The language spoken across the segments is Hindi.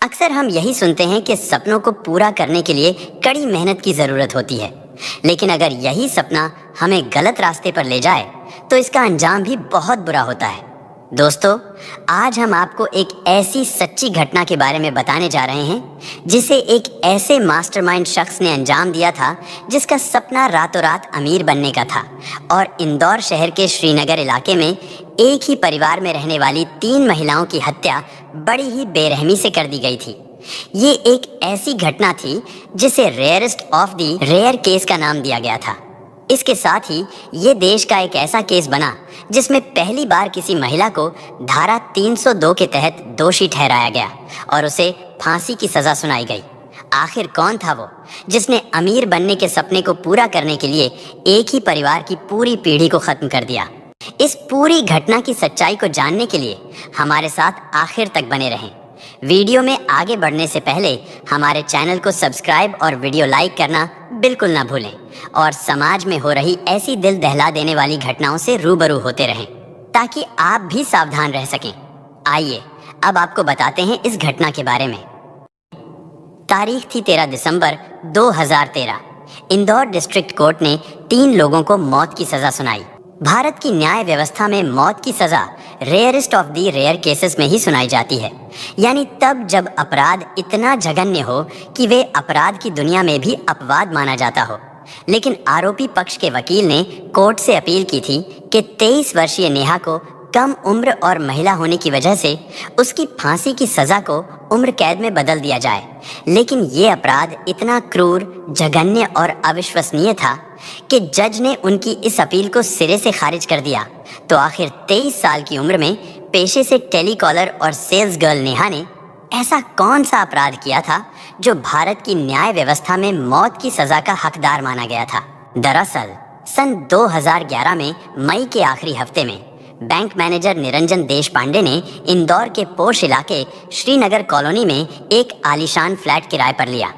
अक्सर हम यही सुनते हैं कि सपनों को पूरा करने के लिए कड़ी मेहनत की ज़रूरत होती है। लेकिन अगर यही सपना हमें गलत रास्ते पर ले जाए तो इसका अंजाम भी बहुत बुरा होता है। दोस्तों, आज हम आपको एक ऐसी सच्ची घटना के बारे में बताने जा रहे हैं जिसे एक ऐसे मास्टरमाइंड शख्स ने अंजाम दिया था जिसका सपना रातों रात अमीर बनने का था और इंदौर शहर के श्रीनगर इलाके में एक ही परिवार में रहने वाली 3 महिलाओं की हत्या बड़ी ही बेरहमी से कर दी गई थी। ये एक ऐसी घटना थी जिसे rarest of the rare case का नाम दिया गया था। इसके साथ ही ये देश का एक ऐसा केस बना जिसमें पहली बार किसी महिला को धारा 302 के तहत दोषी ठहराया गया और उसे फांसी की सजा सुनाई गई। आखिर कौन था वो जिसने अमीर बनने के सपने को पूरा करने के लिए एक ही परिवार की पूरी पीढ़ी को खत्म कर दिया? इस पूरी घटना की सच्चाई को जानने के लिए हमारे साथ आखिर तक बने रहें। वीडियो में आगे बढ़ने से पहले हमारे चैनल को सब्सक्राइब और वीडियो लाइक करना बिल्कुल ना भूलें और समाज में हो रही ऐसी दिल दहला देने वाली घटनाओं से रूबरू होते रहें ताकि आप भी सावधान रह सकें। आइए अब आपको बताते हैं इस घटना के बारे में। तारीख थी 13 दिसंबर 2013। इंदौर डिस्ट्रिक्ट कोर्ट ने 3 लोगों को मौत की सजा सुनाई। भारत की न्याय व्यवस्था में मौत की सजा rarest of the rare cases में ही सुनाई जाती है, यानी तब जब अपराध इतना जघन्य हो कि वे अपराध की दुनिया में भी अपवाद माना जाता हो। लेकिन आरोपी पक्ष के वकील ने कोर्ट से अपील की थी कि 23 वर्षीय नेहा को कम उम्र और महिला होने की वजह से उसकी फांसी की सजा को उम्र कैद में बदल दिया जाए। लेकिन ये अपराध इतना क्रूर, जघन्य और अविश्वसनीय था कि जज ने उनकी इस अपील को सिरे से खारिज कर दिया। तो आखिर 23 साल की उम्र में पेशे से टेलीकॉलर और सेल्स गर्ल नेहा ने ऐसा कौन सा अपराध किया था जो भारत की न्याय व्यवस्था में मौत की सजा का हकदार माना गया था? दरअसल सन 2011 में मई के आखिरी हफ्ते में बैंक मैनेजर निरंजन देशपांडे ने इंदौर के पोश इलाके श्रीनगर कॉलोनी में एक आलीशान फ्लैट किराए पर लिया।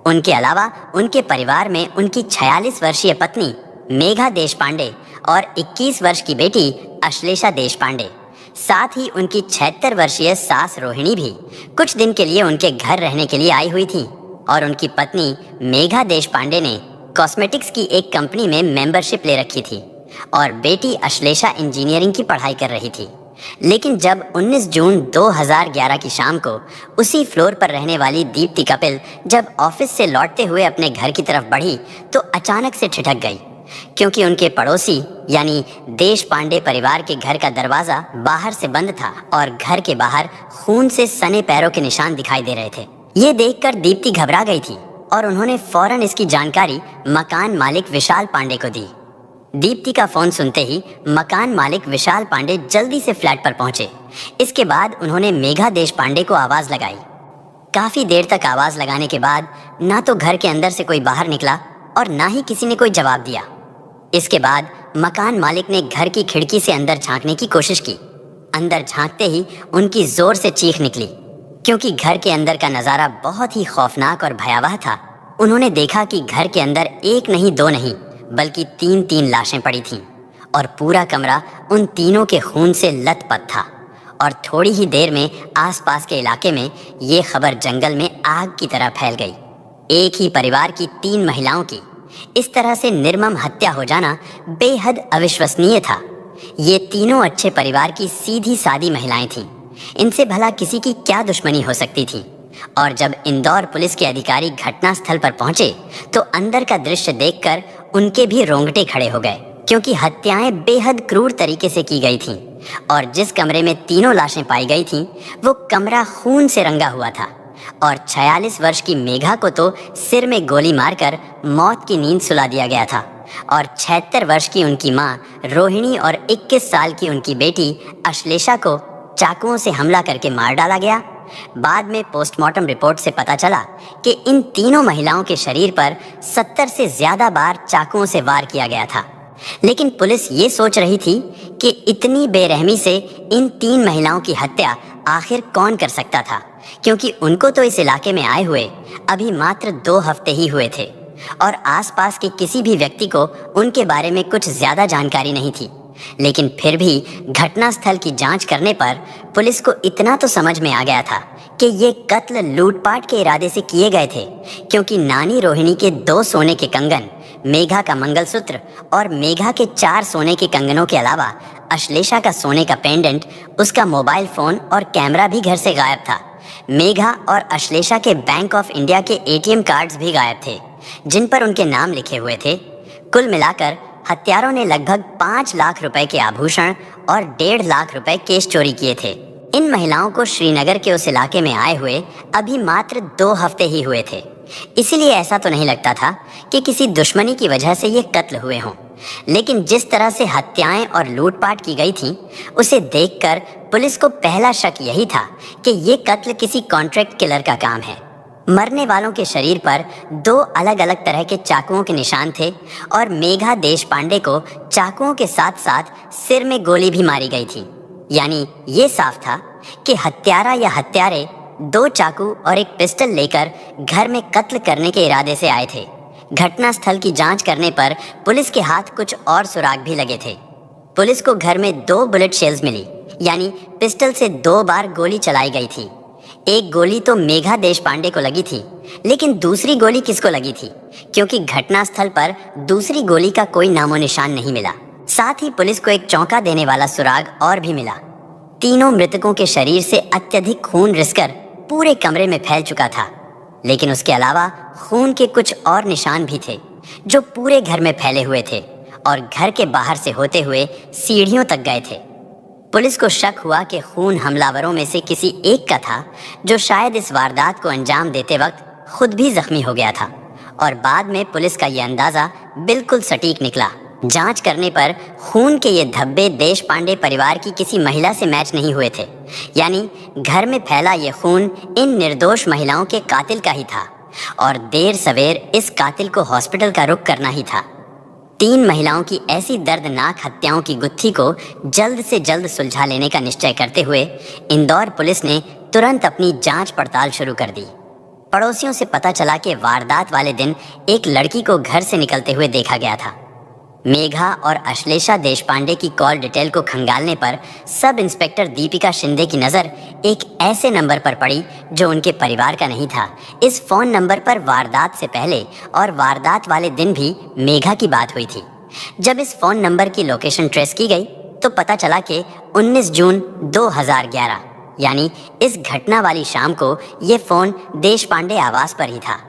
उनके अलावा उनके परिवार में उनकी 46 वर्षीय पत्नी मेघा देशपांडे और 21 वर्ष की बेटी अश्लेषा देशपांडे, साथ ही उनकी 76 वर्षीय सास रोहिणी भी कुछ दिन के लिए उनके घर रहने के लिए आई हुई थी। और उनकी पत्नी मेघा देशपांडे ने कॉस्मेटिक्स की एक कंपनी में मेंबरशिप ले रखी थी और बेटी अश्लेषा इंजीनियरिंग की पढ़ाई कर रही थी। लेकिन जब 19 जून 2011 की शाम को उसी फ्लोर पर रहने वाली दीप्ति कपिल जब ऑफिस से लौटते हुए अपने घर की तरफ बढ़ी तो अचानक से ठिठक गई, क्योंकि उनके पड़ोसी यानी देशपांडे परिवार के घर का दरवाजा बाहर से बंद था और घर के बाहर खून से सने पैरों के निशान दिखाई दे रहे थे। ये देखकर दीप्ति घबरा गई थी और उन्होंने फौरन इसकी जानकारी मकान मालिक विशाल पांडे को दी। दीप्ति का फोन सुनते ही मकान मालिक विशाल पांडे जल्दी से फ्लैट पर पहुंचे। इसके बाद उन्होंने मेघा देशपांडे को आवाज लगाई। काफी देर तक आवाज लगाने के बाद ना तो घर के अंदर से कोई बाहर निकला और ना ही किसी ने कोई जवाब दिया। इसके बाद मकान मालिक ने घर की खिड़की से अंदर झांकने की कोशिश की। अंदर झांकते ही उनकी जोर से चीख निकली, क्योंकि घर के अंदर का नजारा बहुत ही खौफनाक और भयावह था। उन्होंने देखा कि घर के अंदर एक नहीं, 2 नहीं, बल्कि 3 लाशें पड़ी थीं और पूरा कमरा उन तीनों के खून से लथपथ था। और थोड़ी ही देर में आसपास के इलाके में ये खबर जंगल में आग की तरह फैल गई। एक ही परिवार की 3 महिलाओं की इस तरह से निर्मम हत्या हो जाना बेहद अविश्वसनीय था। ये तीनों अच्छे परिवार की सीधी सादी महिलाएं थीं। इनसे भला किसी की क्या दुश्मनी हो सकती थी? और जब इंदौर पुलिस के अधिकारी घटनास्थल पर पहुंचे तो अंदर का दृश्य देखकर उनके भी रोंगटे खड़े हो गए, क्योंकि हत्याएं बेहद क्रूर तरीके से की गई थीं और जिस कमरे में तीनों लाशें पाई गई थीं वो कमरा खून से रंगा हुआ था। और 46 वर्ष की मेघा को तो सिर में गोली मारकर मौत की नींद सुला दिया गया था और 76 वर्ष की उनकी मां रोहिणी और 21 साल की उनकी बेटी अश्लेषा को चाकुओं से हमला करके मार डाला गया। बाद में पोस्टमार्टम रिपोर्ट से पता चला कि इन तीनों महिलाओं के शरीर पर 70 से ज्यादा बार चाकुओं से वार किया गया था। लेकिन पुलिस ये सोच रही थी कि इतनी बेरहमी से इन 3 महिलाओं की हत्या आखिर कौन कर सकता था, क्योंकि उनको तो इस इलाके में आए हुए अभी मात्र 2 हफ्ते ही हुए थे और आसपास के किसी भी व्यक्ति को उनके बारे में कुछ ज्यादा जानकारी नहीं थी। लेकिन फिर भी घटनास्थल की जांच करने पर पुलिस को इतना तो समझ में आ गया था कि ये कत्ल लूटपाट के इरादे से किए गए थे, क्योंकि नानी रोहिणी के 2 सोने के कंगन, मेघा का मंगलसूत्र और मेघा के 4 सोने के कंगनों के अलावा अश्लेषा का सोने का पेंडेंट, उसका मोबाइल फोन और कैमरा भी घर से गायब था। मेघा और अश्लेषा के बैंक ऑफ इंडिया के एटीएम कार्ड्स भी गायब थे, जिन पर उनके नाम लिखे हुए थे। कुल मिलाकर हत्यारों ने लगभग 5 लाख रुपए के आभूषण और 1.5 लाख रुपए केश चोरी किए थे। इन महिलाओं को श्रीनगर के उस इलाके में आए हुए अभी मात्र 2 हफ्ते ही हुए थे, इसीलिए ऐसा तो नहीं लगता था कि किसी दुश्मनी की वजह से ये कत्ल हुए हों। लेकिन जिस तरह से हत्याएं और लूटपाट की गई थीं, उसे देखकर पुलिस को पहला शक यही था कि ये कत्ल किसी कॉन्ट्रैक्ट किलर का काम है। मरने वालों के शरीर पर 2 अलग अलग तरह के चाकुओं के निशान थे और मेघा देशपांडे को चाकुओं के साथ साथ सिर में गोली भी मारी गई थी। यानी ये साफ था कि हत्यारा या हत्यारे 2 चाकू और एक पिस्टल लेकर घर में कत्ल करने के इरादे से आए थे। घटनास्थल की जांच करने पर पुलिस के हाथ कुछ और सुराग भी लगे थे। पुलिस को घर में 2 बुलेट शेल्स मिली, यानी पिस्टल से 2 बार गोली चलाई गई थी। एक गोली तो मेघा देशपांडे को लगी थी, लेकिन दूसरी गोली किसको लगी थी, क्योंकि घटनास्थल पर दूसरी गोली का कोई नामो निशान नहीं मिला। साथ ही पुलिस को एक चौंका देने वाला सुराग और भी मिला। तीनों मृतकों के शरीर से अत्यधिक खून रिसकर पूरे कमरे में फैल चुका था, लेकिन उसके अलावा खून के कुछ और निशान भी थे जो पूरे घर में फैले हुए थे और घर के बाहर से होते हुए सीढ़ियों तक गए थे। पुलिस को शक हुआ कि खून हमलावरों में से किसी एक का था, जो शायद इस वारदात को अंजाम देते वक्त खुद भी जख्मी हो गया था। और बाद में पुलिस का यह अंदाजा बिल्कुल सटीक निकला। जांच करने पर खून के ये धब्बे देशपांडे परिवार की किसी महिला से मैच नहीं हुए थे, यानी घर में फैला ये खून इन निर्दोष महिलाओं के कातिल का ही था और देर सवेर इस कातिल को हॉस्पिटल का रुख करना ही था। 3 महिलाओं की ऐसी दर्दनाक हत्याओं की गुत्थी को जल्द से जल्द सुलझा लेने का निश्चय करते हुए इंदौर पुलिस ने तुरंत अपनी जांच पड़ताल शुरू कर दी। पड़ोसियों से पता चला कि वारदात वाले दिन एक लड़की को घर से निकलते हुए देखा गया था। मेघा और अश्लेषा देशपांडे की कॉल डिटेल को खंगालने पर सब इंस्पेक्टर दीपिका शिंदे की नज़र एक ऐसे नंबर पर पड़ी जो उनके परिवार का नहीं था। इस फ़ोन नंबर पर वारदात से पहले और वारदात वाले दिन भी मेघा की बात हुई थी। जब इस फ़ोन नंबर की लोकेशन ट्रेस की गई तो पता चला कि 19 जून 2011 यानी इस घटना वाली शाम को ये फ़ोन देशपांडे आवास पर ही था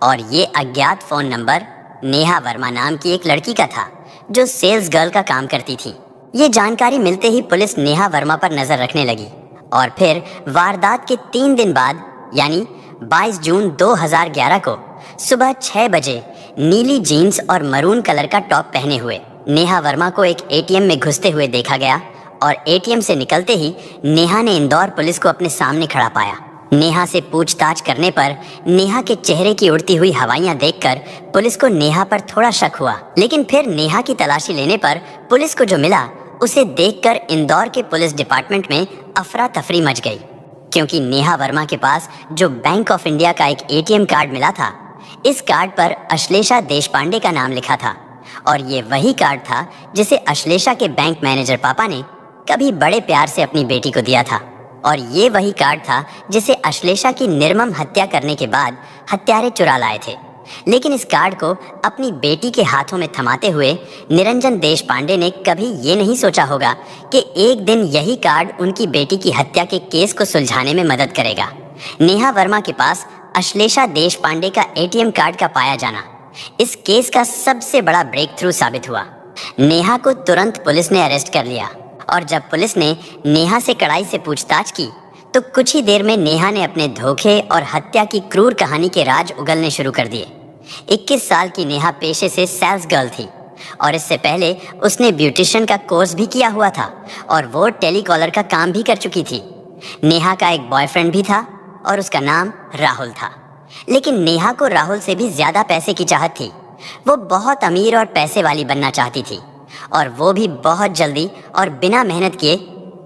और ये अज्ञात फ़ोन नंबर नेहा वर्मा नाम की एक लड़की का था जो सेल्स गर्ल का काम करती थी। ये जानकारी मिलते ही पुलिस नेहा वर्मा पर नजर रखने लगी और फिर वारदात के 3 दिन बाद यानी 22 जून 2011 को सुबह 6 बजे नीली जीन्स और मरून कलर का टॉप पहने हुए नेहा वर्मा को एक एटीएम में घुसते हुए देखा गया और एटीएम से निकलते ही नेहा ने इंदौर पुलिस को अपने सामने खड़ा पाया। नेहा से पूछताछ करने पर नेहा के चेहरे की उड़ती हुई हवाइयां देखकर पुलिस को नेहा पर थोड़ा शक हुआ, लेकिन फिर नेहा की तलाशी लेने पर पुलिस को जो मिला उसे देखकर इंदौर के पुलिस डिपार्टमेंट में अफरा तफरी मच गई, क्योंकि नेहा वर्मा के पास जो बैंक ऑफ इंडिया का एक एटीएम कार्ड मिला था, इस कार्ड पर अश्लेषा देशपांडे का नाम लिखा था और ये वही कार्ड था जिसे अश्लेषा के बैंक मैनेजर पापा ने कभी बड़े प्यार से अपनी बेटी को दिया था और ये वही कार्ड था जिसे अश्लेषा की निर्मम हत्या करने के बाद हत्यारे चुरा लाए थे। लेकिन इस कार्ड को अपनी बेटी के हाथों में थमाते हुए निरंजन देशपांडे ने कभी ये नहीं सोचा होगा कि एक दिन यही कार्ड उनकी बेटी की हत्या के केस को सुलझाने में मदद करेगा। नेहा वर्मा के पास अश्लेषा देशपांडे का एटीएम कार्ड का पाया जाना इस केस का सबसे बड़ा ब्रेक थ्रू साबित हुआ। नेहा को तुरंत पुलिस ने अरेस्ट कर लिया और जब पुलिस ने नेहा से कड़ाई से पूछताछ की तो कुछ ही देर में नेहा ने अपने धोखे और हत्या की क्रूर कहानी के राज उगलने शुरू कर दिए। 21 साल की नेहा पेशे से सेल्स गर्ल थी और इससे पहले उसने ब्यूटिशियन का कोर्स भी किया हुआ था और वो टेलीकॉलर का काम भी कर चुकी थी। नेहा का एक बॉयफ्रेंड भी था और उसका नाम राहुल था, लेकिन नेहा को राहुल से भी ज्यादा पैसे की चाहत थी। वो बहुत अमीर और पैसे वाली बनना चाहती थी और वो भी बहुत जल्दी और बिना मेहनत किए।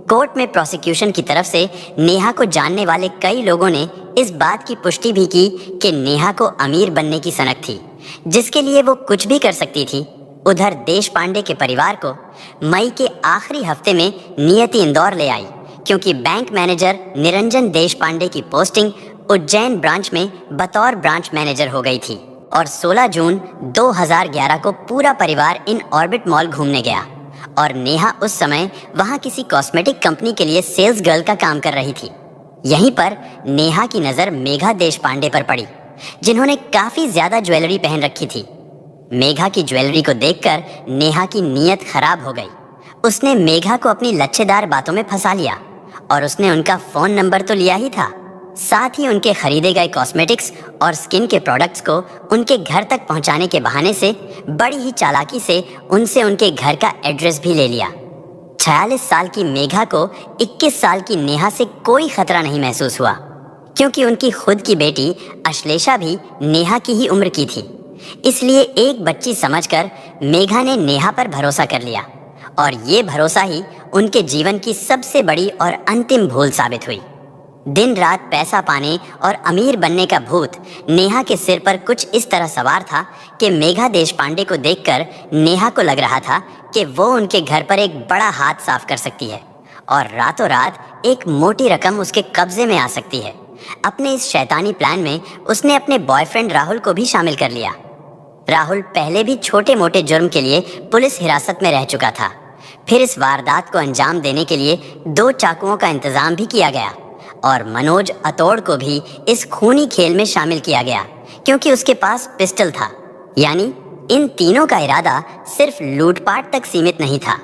कोर्ट में प्रोसिक्यूशन की तरफ से नेहा को जानने वाले कई लोगों ने इस बात की पुष्टि भी की कि नेहा को अमीर बनने की सनक थी, जिसके लिए वो कुछ भी कर सकती थी। उधर देश पांडे के परिवार को मई के आखिरी हफ्ते में नियति इंदौर ले आई, क्योंकि बैंक मैनेजर निरंजन देश पांडे की पोस्टिंग उज्जैन ब्रांच में बतौर ब्रांच मैनेजर हो गई थी। और 16 जून 2011 को पूरा परिवार इन ऑर्बिट मॉल घूमने गया और नेहा उस समय वहां किसी कॉस्मेटिक कंपनी के लिए सेल्स गर्ल का काम कर रही थी। यहीं पर नेहा की नज़र मेघा देश पांडे पर पड़ी, जिन्होंने काफ़ी ज़्यादा ज्वेलरी पहन रखी थी। मेघा की ज्वेलरी को देखकर नेहा की नीयत खराब हो गई। उसने मेघा को अपनी लच्छेदार बातों में फंसा लिया और उसने उनका फ़ोन नंबर तो लिया ही था, साथ ही उनके खरीदे गए कॉस्मेटिक्स और स्किन के प्रोडक्ट्स को उनके घर तक पहुंचाने के बहाने से बड़ी ही चालाकी से उनसे उनके घर का एड्रेस भी ले लिया। 46 साल की मेघा को 21 साल की नेहा से कोई खतरा नहीं महसूस हुआ, क्योंकि उनकी खुद की बेटी अश्लेषा भी नेहा की ही उम्र की थी। इसलिए एक बच्ची समझकर मेघा ने नेहा पर भरोसा कर लिया और ये भरोसा ही उनके जीवन की सबसे बड़ी और अंतिम भूल साबित हुई। दिन रात पैसा पाने और अमीर बनने का भूत नेहा के सिर पर कुछ इस तरह सवार था कि मेघा देश पांडे को देखकर नेहा को लग रहा था कि वो उनके घर पर एक बड़ा हाथ साफ कर सकती है और रातों रात एक मोटी रकम उसके कब्जे में आ सकती है। अपने इस शैतानी प्लान में उसने अपने बॉयफ्रेंड राहुल को भी शामिल कर लिया। राहुल पहले भी छोटे मोटे जुर्म के लिए पुलिस हिरासत में रह चुका था। फिर इस वारदात को अंजाम देने के लिए 2 चाकुओं का इंतजाम भी किया गया और मनोज अतोड़ को भी इस खूनी खेल में शामिल किया गया, क्योंकि उसके पास पिस्टल था। यानी इन तीनों का इरादा सिर्फ लूटपाट तक सीमित नहीं था,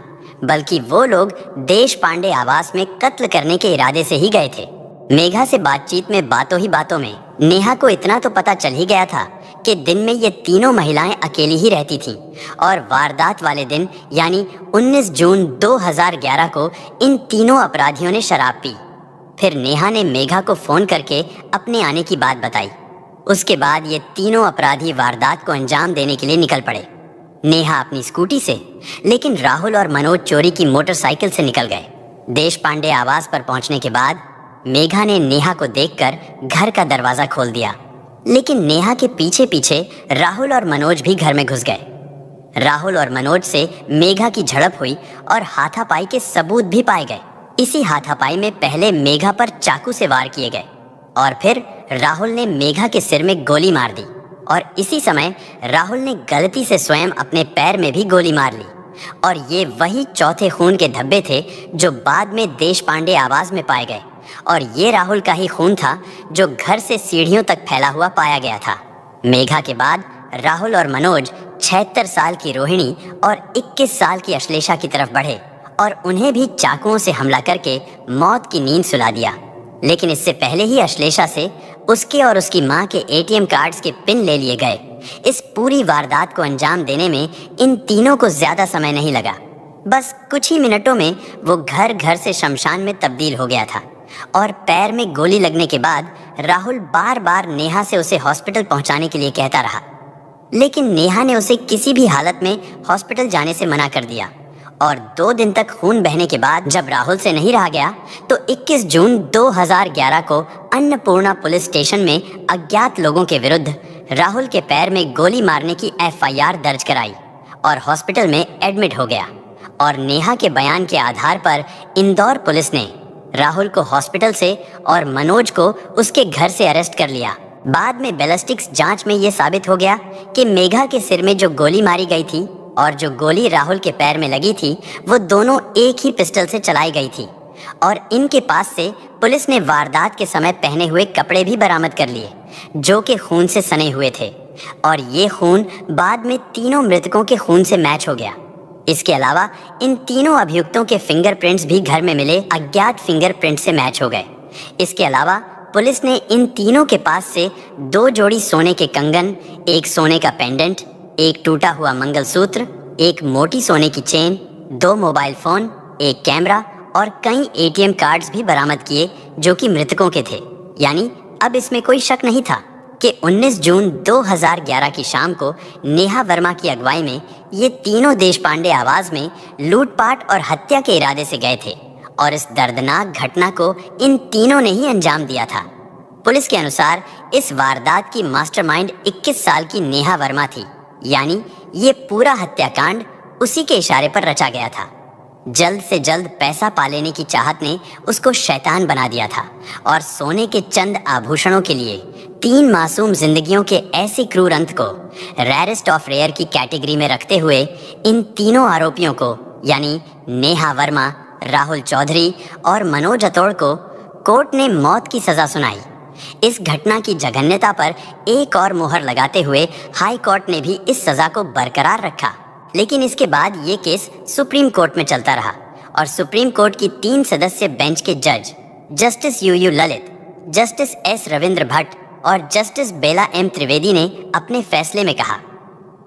बल्कि वो लोग देश पांडे आवास में कत्ल करने के इरादे से ही गए थे। मेघा से बातचीत में बातों ही बातों में नेहा को इतना तो पता चल ही गया था कि दिन में ये तीनों महिलाएं अकेली ही रहती थीं और वारदात वाले दिन यानी 19 जून 2011 को इन तीनों अपराधियों ने शराब पी। फिर नेहा ने मेघा को फ़ोन करके अपने आने की बात बताई। उसके बाद ये तीनों अपराधी वारदात को अंजाम देने के लिए निकल पड़े। नेहा अपनी स्कूटी से, लेकिन राहुल और मनोज चोरी की मोटरसाइकिल से निकल गए। देश पांडे आवास पर पहुंचने के बाद मेघा ने नेहा को देखकर घर का दरवाज़ा खोल दिया, लेकिन नेहा के पीछे पीछे राहुल और मनोज भी घर में घुस गए। राहुल और मनोज से मेघा की झड़प हुई और हाथापाई के सबूत भी पाए गए। इसी हाथापाई में पहले मेघा पर चाकू से वार किए गए और फिर राहुल ने मेघा के सिर में गोली मार दी और इसी समय राहुल ने गलती से स्वयं अपने पैर में भी गोली मार ली। और ये वही चौथे खून के धब्बे थे जो बाद में देश पांडे आवास में पाए गए और ये राहुल का ही खून था जो घर से सीढ़ियों तक फैला हुआ पाया गया था। मेघा के बाद राहुल और मनोज 76 साल की रोहिणी और 21 साल की अश्लेषा की तरफ बढ़े और उन्हें भी चाकुओं से हमला करके मौत की नींद सुला दिया। लेकिन इससे पहले ही अश्लेषा से उसके और उसकी मां के एटीएम कार्ड्स के पिन ले लिए गए। इस पूरी वारदात को अंजाम देने में इन तीनों को ज्यादा समय नहीं लगा। बस कुछ ही मिनटों में वो घर घर से शमशान में तब्दील हो गया था और पैर में गोली लगने के बाद राहुल बार बार नेहा से उसे हॉस्पिटल पहुंचाने के लिए कहता रहा, लेकिन नेहा ने उसे किसी भी हालत में हॉस्पिटल जाने से मना कर दिया। और 2 दिन तक खून बहने के बाद जब राहुल से नहीं रहा गया तो 21 जून 2011 को अन्नपूर्णा पुलिस स्टेशन में अज्ञात लोगों के विरुद्ध राहुल के पैर में गोली मारने की एफआईआर दर्ज कराई और हॉस्पिटल में एडमिट हो गया। और नेहा के बयान के आधार पर इंदौर पुलिस ने राहुल को हॉस्पिटल से और मनोज को उसके घर से अरेस्ट कर लिया। बाद में बैलिस्टिक्स जांच में ये साबित हो गया कि मेघा के सिर में जो गोली मारी गई थी और जो गोली राहुल के पैर में लगी थी वो दोनों एक ही पिस्टल से चलाई गई थी। और इनके पास से पुलिस ने वारदात के समय पहने हुए कपड़े भी बरामद कर लिए जो कि खून से सने हुए थे और ये खून बाद में तीनों मृतकों के खून से मैच हो गया। इसके अलावा इन तीनों अभियुक्तों के फिंगरप्रिंट्स भी घर में मिले अज्ञात फिंगरप्रिंट से मैच हो गए। इसके अलावा पुलिस ने इन तीनों के पास से 2 जोड़ी सोने के कंगन, एक सोने का पेंडेंट, एक टूटा हुआ मंगलसूत्र, एक मोटी सोने की चेन, 2 मोबाइल फोन, एक कैमरा और कई एटीएम कार्ड्स भी बरामद किए जो कि मृतकों के थे। यानी अब इसमें कोई शक नहीं था कि 19 जून 2011 की शाम को नेहा वर्मा की अगुवाई में ये तीनों देश पांडे आवास में लूटपाट और हत्या के इरादे से गए थे और इस दर्दनाक घटना को इन तीनों ने ही अंजाम दिया था। पुलिस के अनुसार इस वारदात की मास्टरमाइंड 21 साल की नेहा वर्मा थी यानी ये पूरा हत्याकांड उसी के इशारे पर रचा गया था। जल्द से जल्द पैसा पा लेने की चाहत ने उसको शैतान बना दिया था और सोने के चंद आभूषणों के लिए 3 मासूम जिंदगियों के ऐसे क्रूर अंत को रेयरेस्ट ऑफ रेयर की कैटेगरी में रखते हुए इन तीनों आरोपियों को यानी नेहा वर्मा, राहुल चौधरी और मनोज अतोड़ को कोर्ट ने मौत की सजा सुनाई। इस घटना की जघन्यता पर एक और मोहर लगाते हुए हाई कोर्ट ने भी इस सजा को बरकरार रखा। लेकिन इसके बाद ये केस सुप्रीम कोर्ट में चलता रहा और सुप्रीम कोर्ट की 3 सदस्य बेंच के जज justice U Lalit, justice S Ravindra Bhatt और जस्टिस बेला एम त्रिवेदी ने अपने फैसले में कहा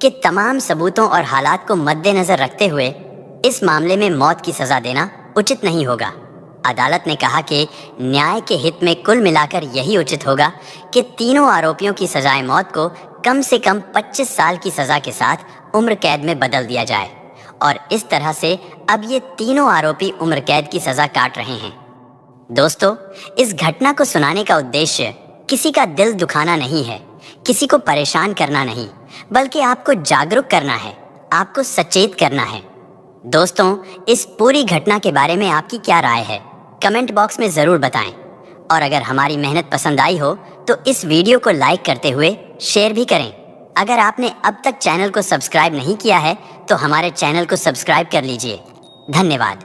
कि तमाम सबूतों और हालात को मद्देनजर रखते हुए इस मामले में मौत की सजा देना उचित नहीं होगा। अदालत ने कहा कि न्याय के हित में कुल मिलाकर यही उचित होगा कि तीनों आरोपियों की सजाए मौत को कम से कम 25 साल की सजा के साथ उम्र कैद में बदल दिया जाए और इस तरह से अब ये तीनों आरोपी उम्र कैद की सजा काट रहे हैं। दोस्तों, इस घटना को सुनाने का उद्देश्य किसी का दिल दुखाना नहीं है, किसी को परेशान करना नहीं, बल्कि आपको जागरूक करना है, आपको सचेत करना है। दोस्तों, इस पूरी घटना के बारे में आपकी क्या राय है? कमेंट बॉक्स में ज़रूर बताएं और अगर हमारी मेहनत पसंद आई हो तो इस वीडियो को लाइक करते हुए शेयर भी करें। अगर आपने अब तक चैनल को सब्सक्राइब नहीं किया है तो हमारे चैनल को सब्सक्राइब कर लीजिए। धन्यवाद।